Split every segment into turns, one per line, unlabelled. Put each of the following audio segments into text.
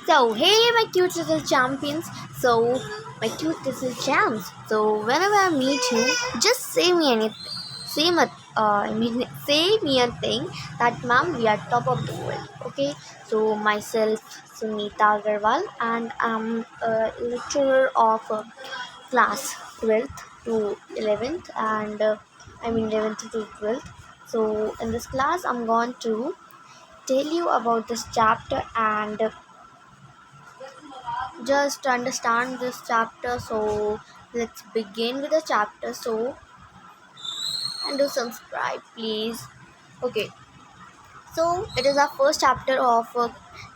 So, hey, my cute little champions. So, my cute little champs. So, whenever I meet you, just say me anything. Say me a thing that, ma'am, we are top of the world. Okay. So, myself, Sunita Agarwal, and I'm a lecturer of class 12th to 11th, and 11th to 12th. So, in this class, I'm going to tell you about this chapter and just understand this chapter. So let's begin with the chapter. So, and do subscribe please. Okay, so it is our first chapter of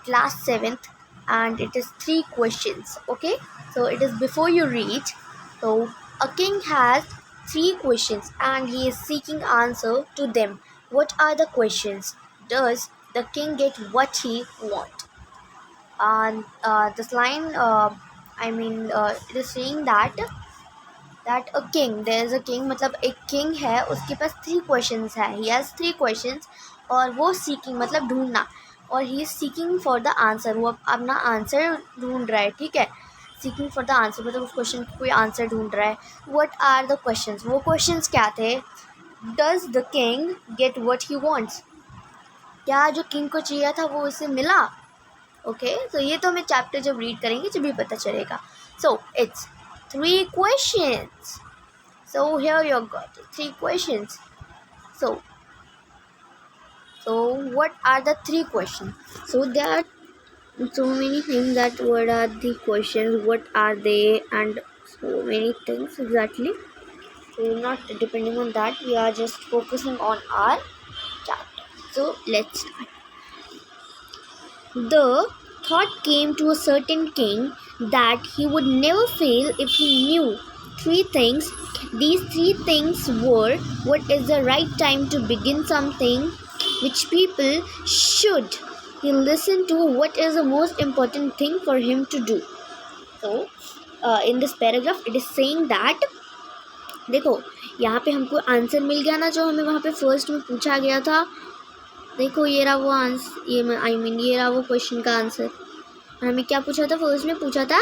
class 7th, and it is 3 questions. Okay, so it is before you read. So a king has 3 questions and he is seeking answer to them. What are the questions? Does the king get what he wants? And this line, it is saying that a king, there is a king, मतलब एक king है, उसके पास 3 questions है, he has 3 questions, और वो seeking मतलब ढूंढना, और he is seeking for the answer, वो अपना आंसर ढूंढ रहा है. ठीक है, seeking for the answer मतलब उस क्वेश्चन की कोई आंसर ढूंढ रहा है. What are the questions? वो questions क्या थे? Does the king get what he wants? क्या जो किंग को चाहिए था वो उसे मिला? ओके, तो ये तो हमें चैप्टर जब रीड करेंगे जब भी पता चलेगा. So it's 3 questions. So here you got 3 questions. So what are the 3 questions? So there are so many things, that what are the questions, what are they, and so many things exactly. So not depending on that, we are just focusing on our chapter. So let's start. The thought came to a certain king that he would never fail if he knew 3 things. These 3 things were: what is the right time to begin something, which people should he listen to, what is the most important thing for him to do. So, in this paragraph, it is saying that, देखो यहाँ पे हमको answer मिल गया ना, जो हमें वहाँ पे फर्स्ट में पूछा गया था. देखो ये रहा वो आंसर, ये रहा वो क्वेश्चन का आंसर. और हमें क्या पूछा था? फर्स्ट में पूछा था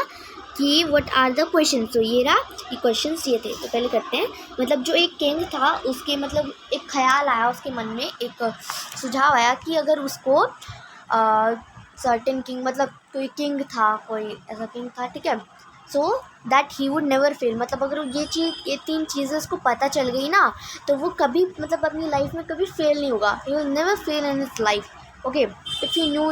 कि व्हाट आर द क्वेश्चन. तो ये रहा, ये क्वेश्चंस ये थे. तो पहले करते हैं. मतलब जो एक किंग था, उसके मतलब एक ख्याल आया उसके मन में, एक सुझाव आया कि अगर उसको सर्टेन किंग, मतलब कोई किंग था, कोई ऐसा किंग था, ठीक है, so that he would never fail. मतलब अगर ये 3 चीज़ें उसको पता चल गई ना, तो वो कभी मतलब अपनी लाइफ में कभी फेल नहीं होगा. He will never fail in his life. Okay, if you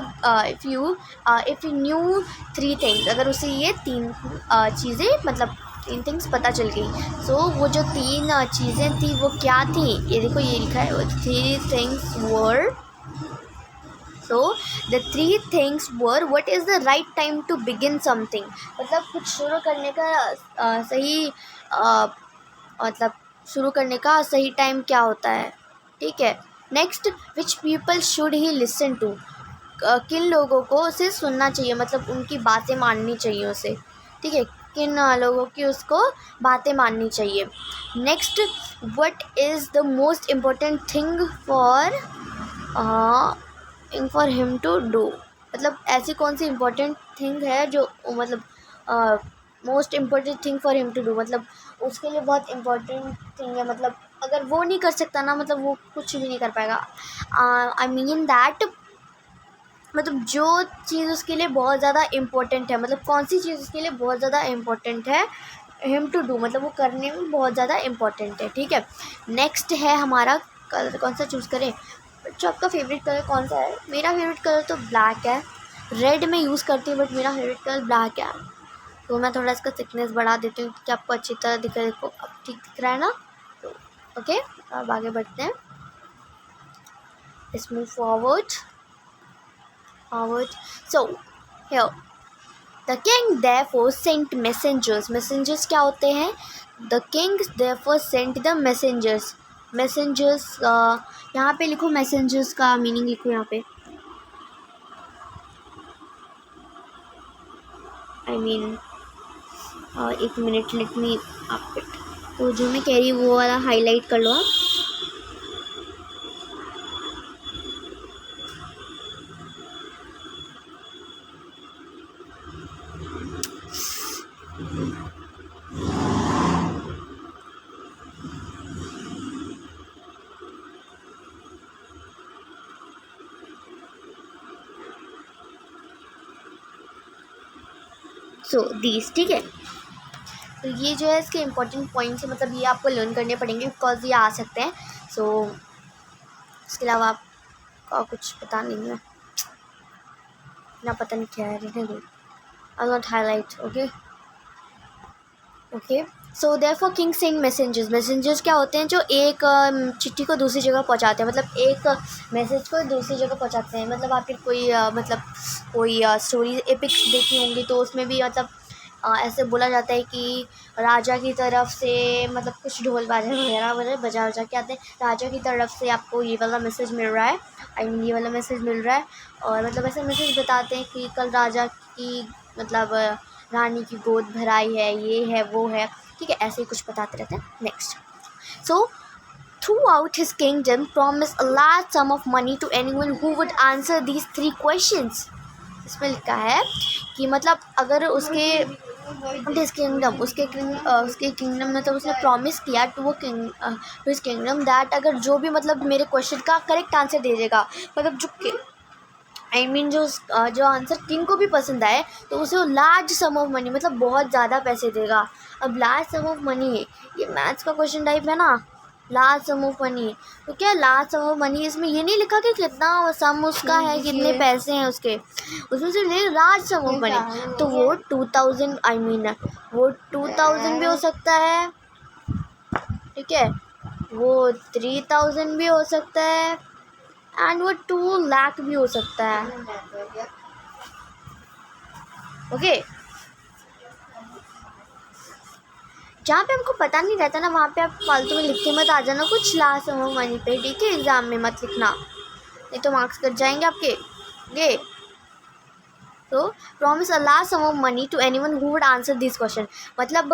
new 3 things, अगर उसे ये 3 चीज़ें, मतलब 3 थिंग्स पता चल गई. सो वो जो 3 चीज़ें थी वो क्या थी? ये देखो, ये लिखा है, 3 things were. So the 3 things were: what is the right time to begin something, मतलब कुछ शुरू करने का सही मतलब शुरू करने का सही टाइम क्या होता है. ठीक है. Next, which people should he listen to, किन लोगों को उसे सुनना चाहिए, मतलब उनकी बातें माननी चाहिए उसे. ठीक है, किन लोगों की उसको बातें माननी चाहिए. Next, what is the most important thing for him to do, मतलब ऐसी कौन सी इम्पोर्टेंट थिंग है जो मतलब most important thing for him to do, मतलब उसके लिए बहुत इम्पोर्टेंट थिंग है. मतलब अगर वो नहीं कर सकता ना, मतलब वो कुछ भी नहीं कर पाएगा. आई मीन दैट, मतलब जो चीज़ उसके लिए बहुत ज़्यादा इम्पोर्टेंट है, मतलब कौन सी चीज़ उसके लिए बहुत ज़्यादा इम्पोर्टेंट है हिम टू डू, मतलब वो करने में बहुत ज़्यादा इम्पोर्टेंट है. ठीक है. नेक्स्ट है हमारा कलर, कौन सा चूज़ करें. बच्चों, आपका फेवरेट कलर कौन सा है? मेरा फेवरेट कलर तो ब्लैक है. रेड में यूज़ करती हूँ, बट मेरा फेवरेट कलर ब्लैक है. तो मैं थोड़ा इसका थिकनेस बढ़ा देती हूँ कि आपको अच्छी तरह दिखे. देखो अब ठीक दिख रहा है ना. तो ओके, अब आगे बढ़ते हैं. Let's move forward. So here the king therefore sent messengers. Messengers क्या होते हैं? The king therefore sent the messengers. यहाँ पे लिखो, messengers का मीनिंग लिखो यहाँ पे. एक minute, let me up it. तो जो मैं कह रही हूँ वो वाला हाईलाइट कर लो आप. सो दीज, ठीक है। तो ये जो है इसके इम्पोर्टेंट पॉइंट्स है, मतलब ये आपको लर्न करने पड़ेंगे बिकॉज ये आ सकते हैं। सो इसके अलावा आपका कुछ पता नहीं है ना, पता नहीं क्या है, रहने दो, I not highlight. Okay okay. So therefore king send messengers, messengers क्या होते हैं, जो एक चिट्ठी को दूसरी जगह पहुंचाते हैं, मतलब एक मैसेज को दूसरी जगह पहुंचाते हैं। मतलब आपने कोई मतलब कोई स्टोरी एपिक्स देखी होंगी तो उसमें भी मतलब ऐसे बोला जाता है कि राजा की तरफ से मतलब कुछ ढोल बाजा वगैरह वगैरह बजा बजा के आते हैं, राजा की तरफ से आपको ये वाला मैसेज मिल रहा है, आई मीन ये वाला मैसेज मिल रहा है। और मतलब ऐसे मैसेज बताते हैं कि कल राजा की मतलब रानी की गोद भराई है, ये है वो है, ठीक है, ऐसे ही कुछ बताते रहते हैं। Next, so throughout his kingdom promised a large sum of money to anyone who would answer these 3 questions। इसमें लिखा है कि मतलब अगर उसके उसके किंगडम में तो उसने प्रॉमिस किया टू वो king to his kingdom that अगर जो भी मतलब मेरे क्वेश्चन का करेक्ट आंसर दे देगा, मतलब जो आई मीन जो आंसर किंग को भी पसंद आए तो उसे वो लार्ज सम ऑफ मनी, मतलब बहुत ज़्यादा पैसे देगा। अब लार्ज सम ऑफ मनी, ये मैथ्स का क्वेश्चन टाइप है ना, लार्ज सम ऑफ मनी, तो क्या लार्ज सम ऑफ मनी, इसमें ये नहीं लिखा कि कितना सम उसका है, कितने पैसे हैं उसके, उसमें से ले लार्ज सम ऑफ मनी, तो वो 2000 आई मीन वो 2000 भी हो सकता है, ठीक है, वो 3000 भी हो सकता है, एंड वो 2 लाख भी हो सकता है। ओके, जहाँ पे हमको पता नहीं रहता ना वहाँ पे आप फालतू में लिख के मत आ जाना कुछ लास्ट सम ऑफ मनी पे, ठीक है, एग्जाम में मत लिखना, नहीं तो मार्क्स कट जाएंगे आपके। ये तो promise a large sum of money to anyone who would answer this question, मतलब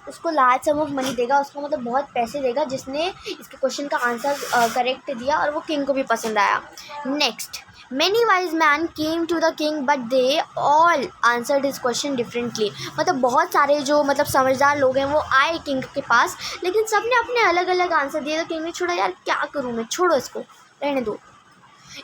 उसको लार्ज सम ऑफ मनी देगा, उसको मतलब बहुत पैसे देगा जिसने इसके क्वेश्चन का आंसर करेक्ट दिया और वो किंग को भी पसंद आया। Next, many wise men came to the king but they all answered his question differently, मतलब बहुत सारे जो मतलब समझदार लोग हैं वो आए किंग के पास, लेकिन सब ने अपने अलग अलग आंसर दिए, तो किंग ने छोड़ा यार क्या करूँ मैं, छोड़ो इसको, रहने दो।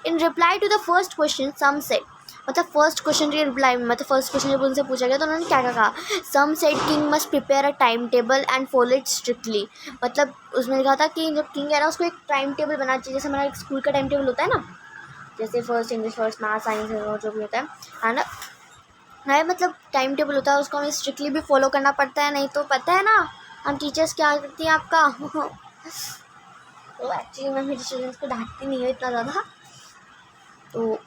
In reply to the first question some said, मतलब फर्स्ट क्वेश्चन के रिप्लाई में, मतलब फर्स्ट क्वेश्चन जब उनसे पूछा गया तो उन्होंने क्या कहा, some said king must prepare a time table and follow it strictly, मतलब उसमें लिखा था कि जब किंग है ना उसको एक टाइम टेबल बनाना चाहिए, जैसे हमारा एक स्कूल का टाइम टेबल होता है ना, जैसे first English, first math, science और जो भी होता है ना, नहीं मतलब टाइम टेबल होता है उसको हमें स्ट्रिक्टली भी फॉलो करना पड़ता है, नहीं तो पता है ना हम टीचर्स क्या करती हैं आपका तो एक्चुअली मैं मेरे स्टूडेंट्स को डांटती नहीं हूँ इतना ज़्यादा, तो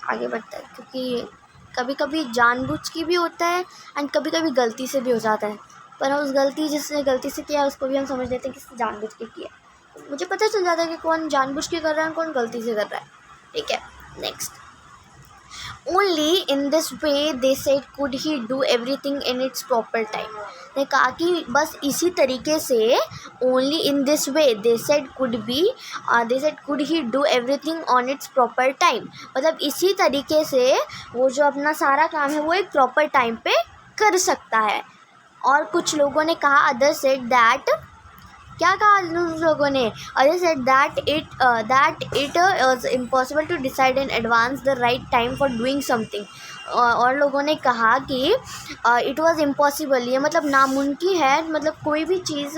आगे बढ़ता है, क्योंकि कभी कभी जानबूझ के भी होता है एंड कभी कभी गलती से भी हो जाता है, पर उस गलती जिसने गलती से किया है उसको भी हम समझ लेते हैं कि जानबूझ के किया, मुझे पता चल जाता है कि कौन जानबूझ के कर रहा है कौन गलती से कर रहा है, ठीक है। Next, only in this way they said could he do everything in its proper time, ने कहा कि बस इसी तरीके से, only in this way they said could he do everything on it's proper time, मतलब इसी तरीके से वो जो अपना सारा काम है वो एक प्रॉपर टाइम पे कर सकता है। और कुछ लोगों ने कहा, अदर सेड दैट, क्या कहा लोगों ने, other said that it is impossible to decide in advance the right time for doing something, और लोगों ने कहा कि इट वाज इम्पॉसिबल, ये मतलब नामुमकिन है, मतलब कोई भी चीज़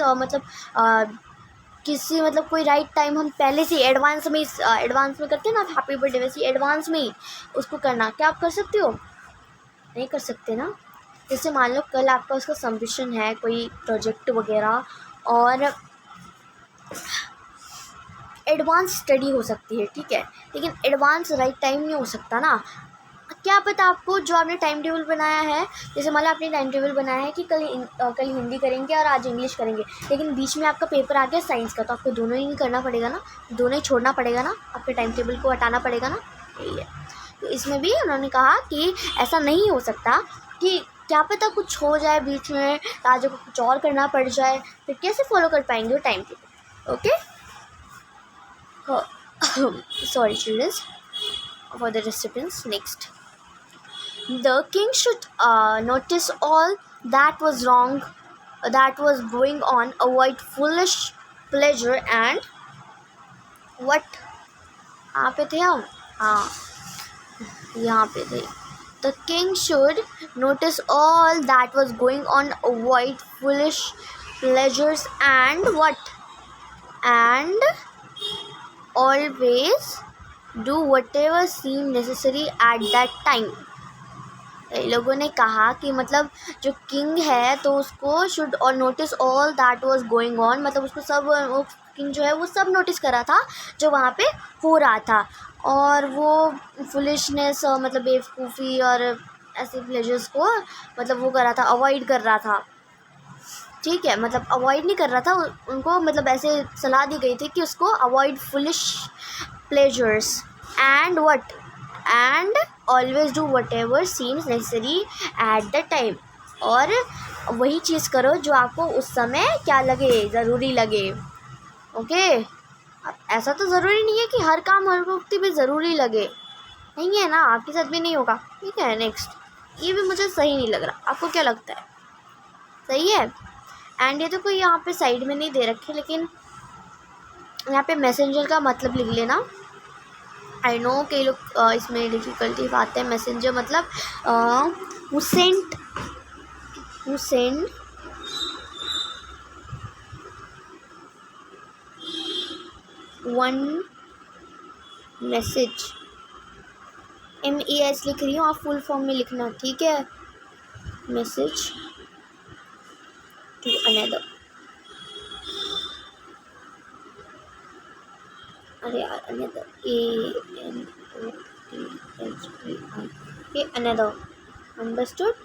किसी मतलब कोई राइट टाइम हम पहले से एडवांस में करते हैं ना, हैप्पी बर्थडे, वैसे एडवांस में ही उसको करना, क्या आप कर सकते हो, नहीं कर सकते ना। जैसे मान लो कल आपका उसका सबमिशन है कोई प्रोजेक्ट वगैरह, और एडवांस स्टडी हो सकती है, ठीक है, लेकिन एडवांस राइट टाइम नहीं हो सकता ना। क्या पता आपको जो आपने टाइम टेबल बनाया है, जैसे मान लो आपने टाइम टेबल बनाया है कि कल हिंदी करेंगे और आज इंग्लिश करेंगे, लेकिन बीच में आपका पेपर आ गया साइंस का, तो आपको दोनों ही करना पड़ेगा ना, दोनों ही छोड़ना पड़ेगा ना, आपके टाइम टेबल को हटाना पड़ेगा ना, यही है। तो इसमें भी उन्होंने कहा कि ऐसा नहीं हो सकता कि क्या पता कुछ हो जाए बीच में, आज को कुछ और करना पड़ जाए, फिर कैसे फॉलो कर पाएंगे वो time table. Okay, sorry students for the disturbance. Next, the king should notice all that was wrong, that was going on, avoid foolish pleasure and what, यहाँ पे थे हम, हाँ यहाँ पे थे, The king should notice all that was going on, avoid foolish pleasures, and what? And always do whatever seem necessary at that time. इन लोगों ने कहा कि मतलब जो किंग है तो उसको शुड और notice all that was going on, मतलब उसको सब, वो किंग जो है वो सब नोटिस कर रहा था जो वहाँ पे हो रहा था, और वो फुलिशनेस और मतलब बेवकूफ़ी और ऐसे प्लेजर्स को मतलब वो कर रहा था, अवॉइड कर रहा था। ठीक है, मतलब अवॉइड नहीं कर रहा था, उनको मतलब ऐसे सलाह दी गई थी कि उसको avoid foolish pleasures and what, and always do what ever seems necessary at the time, और वही चीज़ करो जो आपको उस समय क्या लगे, ज़रूरी लगे। ओके, अब ऐसा तो ज़रूरी नहीं है कि हर काम हर वक्त भी ज़रूरी लगे, नहीं है ना, आपके साथ भी नहीं होगा। ठीक है, नेक्स्ट, ये भी मुझे सही नहीं लग रहा, आपको क्या लगता है? सही है। एंड ये तो कोई यहाँ पे साइड में नहीं दे रखे, लेकिन यहाँ पे मैसेंजर का मतलब लिख लेना। आई नो कई लोग इसमें डिफ़िकल्टी आते हैं। मैसेंजर मतलब who sent one message, MES लिख रही हूँ, आप फुल फॉर्म में लिखना, ठीक है। मैसेज टू अनदर, अरे यार, another, ANOTHER, okay, another, understood.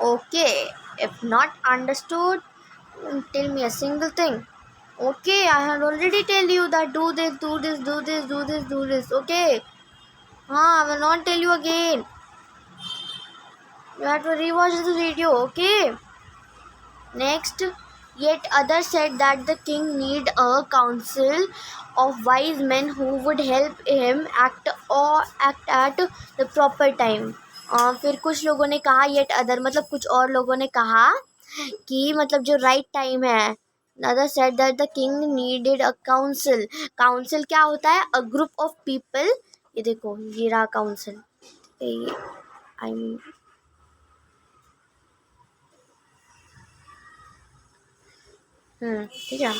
Okay, if not understood, tell me a single thing. Okay, I had already tell you that do this, do this, do this, do this, do this. Okay, I will not tell you again. You have to rewatch the video. Okay. Next, yet others said that the king need a council of wise men who would help him act at the proper time. फिर कुछ लोगों ने कहा, yet other मतलब कुछ और लोगों ने कहा कि मतलब जो राइट टाइम है। Another said that the king needed a council. Council क्या होता है? A group of people. ये देखो, ये रहा council. I mean, ठीक है,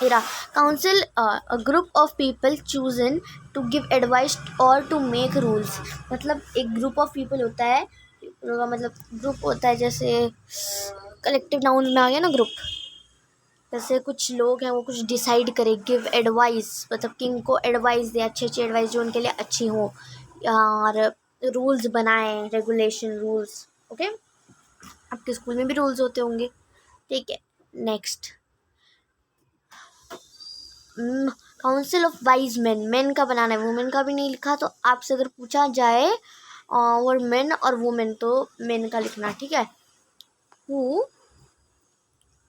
ये रहा council, a group of people chosen to give advice or to make rules. मतलब एक group of people होता है, मतलब group होता है, जैसे कलेक्टिव नाउन में आ गया ना ग्रुप, जैसे कुछ लोग हैं वो कुछ डिसाइड करे, गिव एडवाइस मतलब किंग को एडवाइस दे, अच्छी अच्छी एडवाइस जो उनके लिए अच्छी हो, और रूल्स बनाए, रेगुलेशन रूल्स। ओके, आपके स्कूल में भी रूल्स होते होंगे। ठीक है, next, council of wise man, man का बनाना है, वुमेन का भी नहीं लिखा, तो आपसे अगर पूछा जाए और मैन और वुमेन तो मैन का लिखना, ठीक है। Who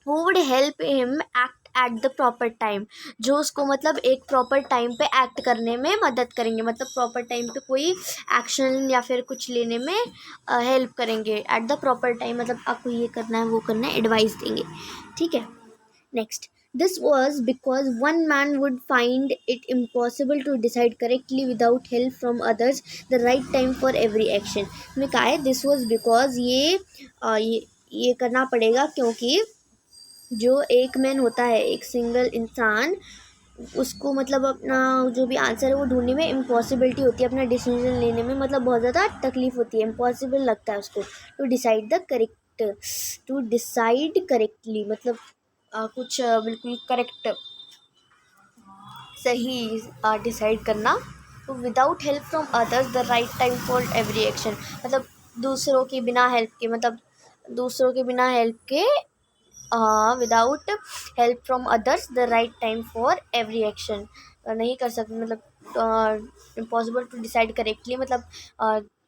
would help him act at the proper time, जो उसको मतलब एक प्रॉपर टाइम पे एक्ट करने में मदद करेंगे, मतलब प्रॉपर टाइम पे कोई एक्शन या फिर कुछ लेने में हेल्प करेंगे। एट द प्रॉपर टाइम मतलब आपको ये करना है, वो करना है, एडवाइस देंगे। ठीक है, next, this was because one man would find it impossible to decide correctly without help from others the right time for every action. में कहा है this was because ये करना पड़ेगा क्योंकि जो एक मैन होता है, एक सिंगल इंसान, उसको मतलब अपना जो भी आंसर है वो ढूंढने में इम्पॉसिबिलिटी होती है, अपना डिसीजन लेने में मतलब बहुत ज़्यादा तकलीफ होती है, इम्पॉसिबल लगता है उसको। टू डिसाइड करेक्टली मतलब कुछ बिल्कुल करेक्ट सही डिसाइड करना। तो without help from others the right time for every action, मतलब दूसरों के बिना हेल्प के, मतलब दूसरों के बिना हेल्प के, without help from others the right time for every action नहीं कर सकते, मतलब इम्पॉसिबल टू डिसाइड करेक्टली, मतलब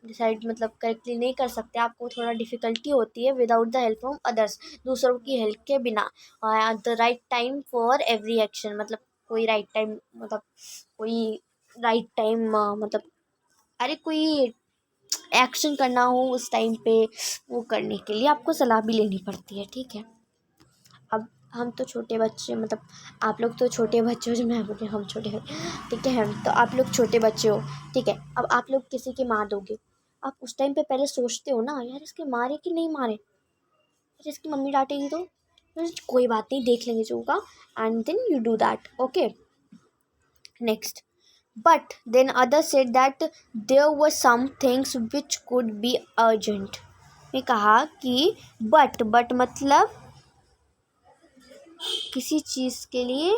डिसाइड मतलब करेक्टली नहीं कर सकते, आपको थोड़ा डिफ़िकल्टी होती है without the help from others, दूसरों की हेल्प के बिना। The right time for every action मतलब कोई राइट टाइम, मतलब कोई राइट टाइम मतलब अरे कोई एक्शन करना हो उस टाइम पे, वो करने के लिए आपको सलाह भी लेनी पड़ती है। ठीक है, अब हम तो छोटे बच्चे, मतलब आप लोग तो छोटे बच्चे हो, जो मैं बोल हम छोटे हैं, ठीक है। हम तो, आप लोग छोटे बच्चे हो, ठीक है। अब आप लोग किसी की मार दोगे, आप उस टाइम पे पहले सोचते हो ना, यार इसके मारे कि नहीं मारे, फिर इसकी मम्मी डांटेगी तो कोई बात नहीं, देख लेंगे जो होगा, and then you do that, okay. Next, but then others said that there were some things which could be urgent। मैं कहा कि but मतलब किसी चीज़ के लिए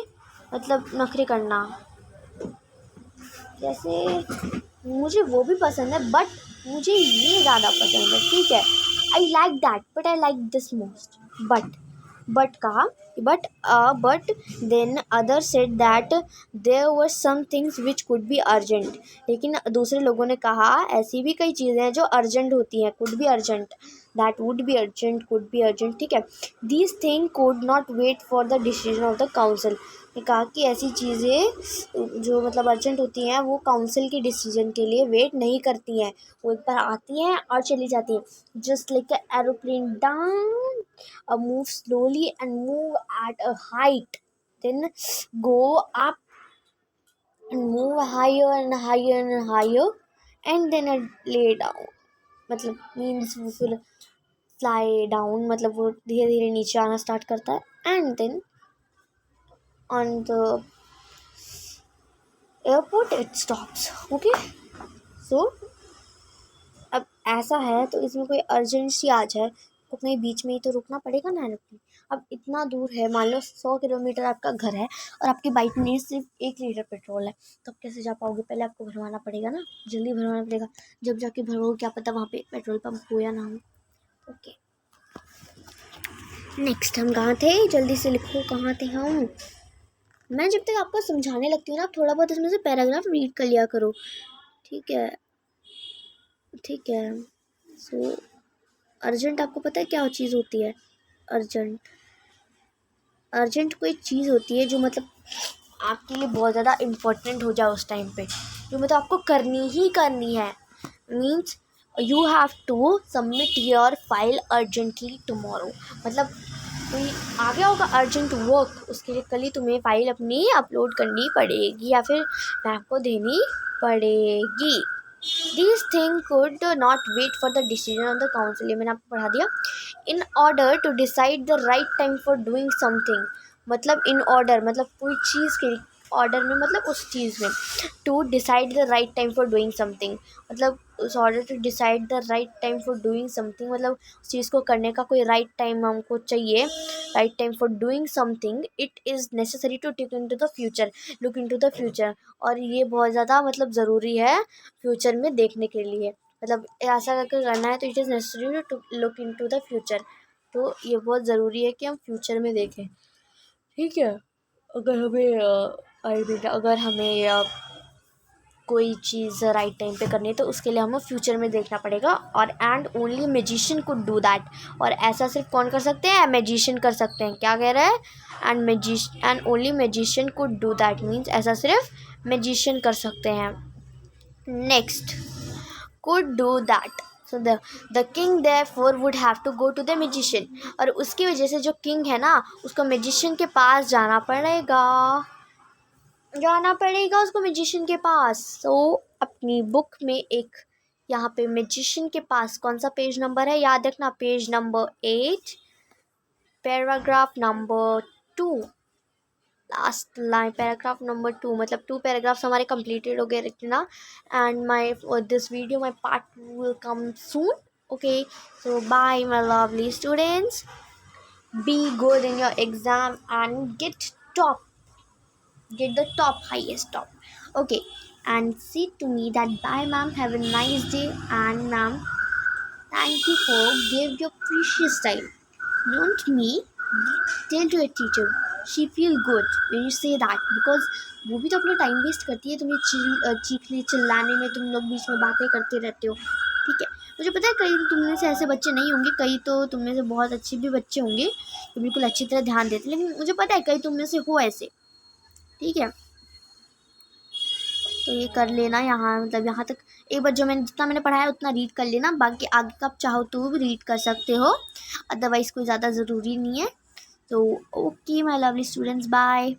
मतलब नखरे करना, जैसे मुझे वो भी पसंद है बट मुझे ये ज़्यादा पसंद है, ठीक है। I like that but I like this most. But कहा, but then other said that there were some things which could be urgent. लेकिन दूसरे लोगों ने कहा ऐसी भी कई चीज़ें हैं जो अर्जेंट होती हैं, could be urgent, that would be urgent, could be urgent, ठीक है। These thing could not wait for the decision of the council. ने कहा कि ऐसी चीज़ें जो मतलब अर्जेंट होती हैं वो काउंसिल के डिसीजन के लिए वेट नहीं करती हैं, वो एक बार आती हैं और चली जाती हैं। Just like a aeroplane down, move slowly and move at a height, then go up and move higher and higher and higher and then lay down, मतलब मीन्स वो फिर फ्लाई डाउन, मतलब वो धीरे धीरे नीचे आना स्टार्ट करता है, and then on the airport it stops, okay. So अब ऐसा है तो इसमें कोई अर्जेंसी आ जाए तो कहीं बीच में ही तो रुकना पड़ेगा ना एरोप्लेन। अब इतना दूर है, मान लो 100 किलोमीटर आपका घर है और आपकी बाइक में सिर्फ 1 लीटर पेट्रोल है, तो आप कैसे जा पाओगे, पहले आपको भरवाना पड़ेगा ना, जल्दी भरवाना पड़ेगा। जब जाके भरोगे क्या पता वहाँ पे पेट्रोल पंप हो या ना हो, ओके। नेक्स्ट हम कहाँ थे, जल्दी से लिखो कहाँ थे हम। मैं जब तक आपको समझाने लगती हूँ ना, आप थोड़ा बहुत इसमें से पैराग्राफ रीड कर लिया करो, ठीक है, ठीक है। सो अर्जेंट आपको पता है क्या चीज़ होती है, अर्जेंट कोई चीज़ होती है जो मतलब आपके लिए बहुत ज़्यादा इम्पोर्टेंट हो जाए उस टाइम पे, जो मतलब आपको करनी ही करनी है। Means you have to submit your file urgently tomorrow, मतलब कोई आ गया होगा अर्जेंट वर्क, उसके लिए कल ही तुम्हें फाइल अपनी अपलोड करनी पड़ेगी या फिर मैम को देनी पड़ेगी। These things could not wait for the decision of the council, ये मैंने आपको पढ़ा दिया। In order to decide the right time for doing something, मतलब in order मतलब कोई चीज़ के ऑर्डर में, मतलब उस चीज़ में। To decide the right time for doing something, मतलब उस order to decide the right time for doing something, मतलब उस चीज़ को करने का कोई राइट टाइम हमको चाहिए, right time for doing something. It is necessary to take in to the future, look in to the future, और ये बहुत ज़्यादा मतलब ज़रूरी है फ्यूचर में देखने के लिए, मतलब ऐसा करके करना है तो it is necessary to look in to the future, तो ये बहुत ज़रूरी है कि हम फ्यूचर में देखें, ठीक है। अगर हमें कोई चीज़ राइट टाइम पे करनी है तो उसके लिए हमें फ्यूचर में देखना पड़ेगा, और and only magician could do that, और ऐसा सिर्फ कौन कर सकते हैं, मैजिशियन कर सकते हैं। क्या कह रहा है, and only magician could do that, means ऐसा सिर्फ मैजिशियन कर सकते हैं। Next, could do that, so the king therefore would have to go to the magician, और उसकी वजह से जो किंग है ना उसको मैजिशियन के पास जाना पड़ेगा उसको मैजिशियन के पास। तो अपनी बुक में एक यहाँ पे मैजिशियन के पास कौन सा पेज नंबर है, याद रखना, page number 8, paragraph number 2, last line, paragraph number 2, मतलब 2 पैराग्राफ्स हमारे कंप्लीटेड हो गए रखना। And my this video my part 2 will come soon, okay. So bye my lovely students, be good in your exam and get the top, highest top, okay, and say to me that bye ma'am, have a nice day, and ma'am thank you for give your precious time, don't me tell to a teacher, she feel good when you say that, because वो भी तो अपना time waste करती है तुम्हें चीखने चिल्लाने में, तुम लोग बीच में बातें करते रहते हो, ठीक है। मुझे पता है कई तुम में से ऐसे बच्चे नहीं होंगे, कई तो तुम में से बहुत अच्छे भी बच्चे होंगे जो बिल्कुल अच्छी तरह ध्यान देते, लेकिन मुझे पता है कई तुम में से हो ऐसे, ठीक है। तो ये कर लेना यहाँ, मतलब यहाँ तक एक बार जो मैंने जितना मैंने पढ़ा है उतना रीड कर लेना, बाकी आगे का आप चाहो तो भी रीड कर सकते हो, अदरवाइज़ कोई ज़्यादा ज़रूरी नहीं है। So okay, my lovely students, bye.